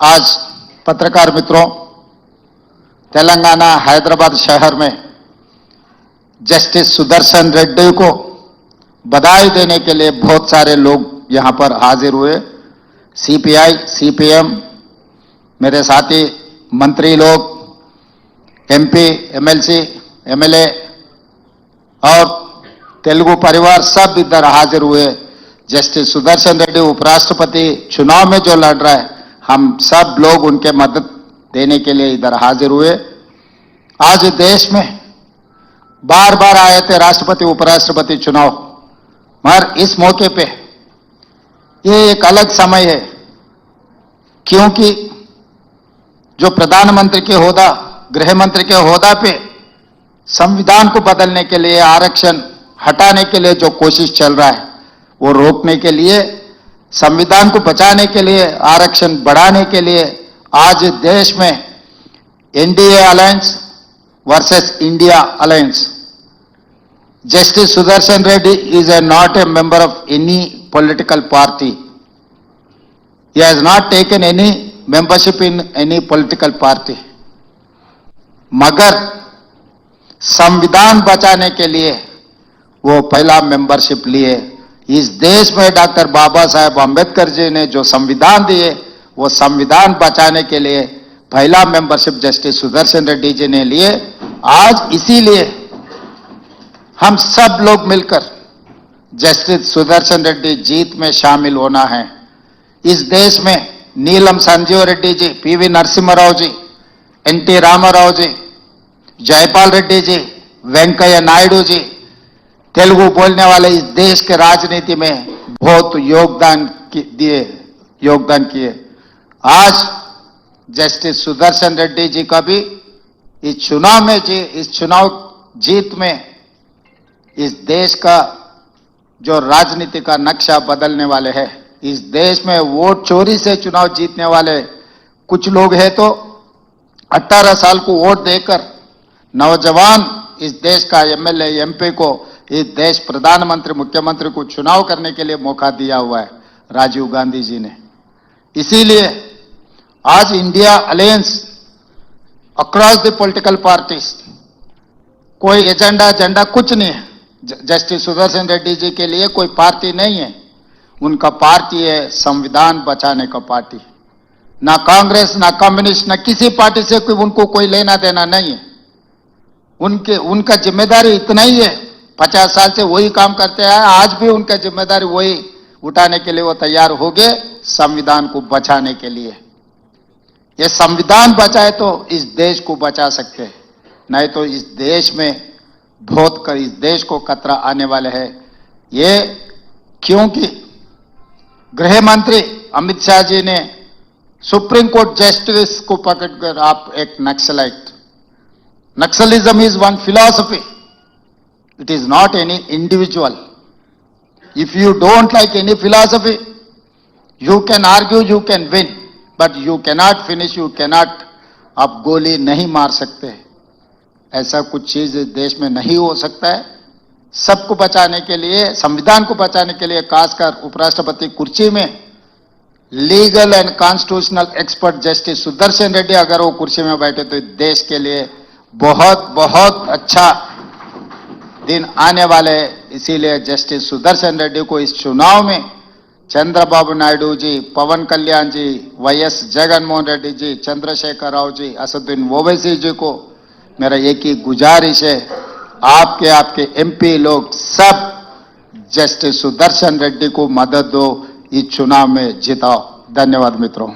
आज पत्रकार मित्रों, तेलंगाना हैदराबाद शहर में जस्टिस सुदर्शन रेड्डी को बधाई देने के लिए बहुत सारे लोग यहां पर हाजिर हुए। सीपीआई, सीपीएम, मेरे साथी मंत्री लोग, एमपी, एमएलसी, एमएलए और तेलुगु परिवार सब इधर हाजिर हुए। जस्टिस सुदर्शन रेड्डी उपराष्ट्रपति चुनाव में जो लड़ रहा है, हम सब लोग उनके मदद देने के लिए इधर हाजिर हुए। आज देश में बार बार आए थे राष्ट्रपति उपराष्ट्रपति चुनाव, मगर इस मौके पे ये एक अलग समय है, क्योंकि जो प्रधानमंत्री के होदा, गृह मंत्री के होदा पे संविधान को बदलने के लिए, आरक्षण हटाने के लिए जो कोशिश चल रहा है, वो रोकने के लिए, संविधान को बचाने के लिए, आरक्षण बढ़ाने के लिए आज देश में NDA alliance versus India alliance. Justice Sudarshan Reddy is not a member of any political party. He has not taken any membership in any political party. मगर संविधान बचाने के लिए वो पहला मेंबरशिप लिए। इस देश में डॉक्टर बाबा साहेब अम्बेडकर जी ने जो संविधान दिए, वो संविधान बचाने के लिए पहला मेंबरशिप जस्टिस सुदर्शन रेड्डी जी ने लिए। आज इसीलिए हम सब लोग मिलकर जस्टिस सुदर्शन रेड्डी जीत में शामिल होना है। इस देश में नीलम संजीव रेड्डी जी, पीवी नरसिम्हा राव जी, एनटी रामाराव जी, जयपाल रेड्डी जी, वेंकैया नायडू जी, तेलुगु बोलने वाले इस देश के राजनीति में बहुत योगदान किए। आज जस्टिस सुदर्शन रेड्डी जी का भी इस चुनाव जीत में इस देश का जो राजनीति का नक्शा बदलने वाले हैं। इस देश में वोट चोरी से चुनाव जीतने वाले कुछ लोग हैं, तो 18 साल को वोट देकर नौजवान इस देश का एमएलए, एमपी को इस देश प्रधानमंत्री, मुख्यमंत्री को चुनाव करने के लिए मौका दिया हुआ है राजीव गांधी जी ने। इसीलिए आज India alliance across the political parties, कोई एजेंडा कुछ नहीं है। जस्टिस सुदर्शन रेड्डी जी के लिए कोई पार्टी नहीं है, उनका पार्टी है संविधान बचाने का पार्टी। ना कांग्रेस, ना कम्युनिस्ट, ना किसी पार्टी से उनको कोई लेना देना नहीं है। उनका जिम्मेदारी इतना ही है, 50 साल से वही काम करते हैं, आज भी उनका जिम्मेदारी वही उठाने के लिए वो तैयार हो गए, संविधान को बचाने के लिए। ये संविधान बचाए तो इस देश को बचा सकते हैं, नहीं तो इस देश में इस देश को खतरा आने वाले है। ये क्योंकि गृह मंत्री अमित शाह जी ने सुप्रीम कोर्ट जस्टिस को पकड़कर, आप एक naxalite, Naxalism is one philosophy, it is not any individual. If you don't like any philosophy, you can argue, you can win, but you cannot finish, you cannot, आप गोली नहीं मार सकते। ऐसा कुछ चीज देश में नहीं हो सकता है। सबको बचाने के लिए, संविधान को बचाने के लिए, खासकर उपराष्ट्रपति कुर्सी में legal and constitutional expert justice Sudarshan Reddy अगर वो कुर्सी में बैठे तो देश के लिए बहुत बहुत अच्छा दिन आने वाले हैं। इसीलिए जस्टिस सुदर्शन रेड्डी को इस चुनाव में चंद्रबाबू नायडू जी, पवन कल्याण जी, वाईएस जगनमोहन रेड्डी जी, चंद्रशेखर राव जी, असदुद्दीन ओवैसी जी को मेरा एक ही गुजारिश है, आपके एमपी लोग सब जस्टिस सुदर्शन रेड्डी को मदद दो, इस चुनाव में जिताओ। धन्यवाद मित्रों।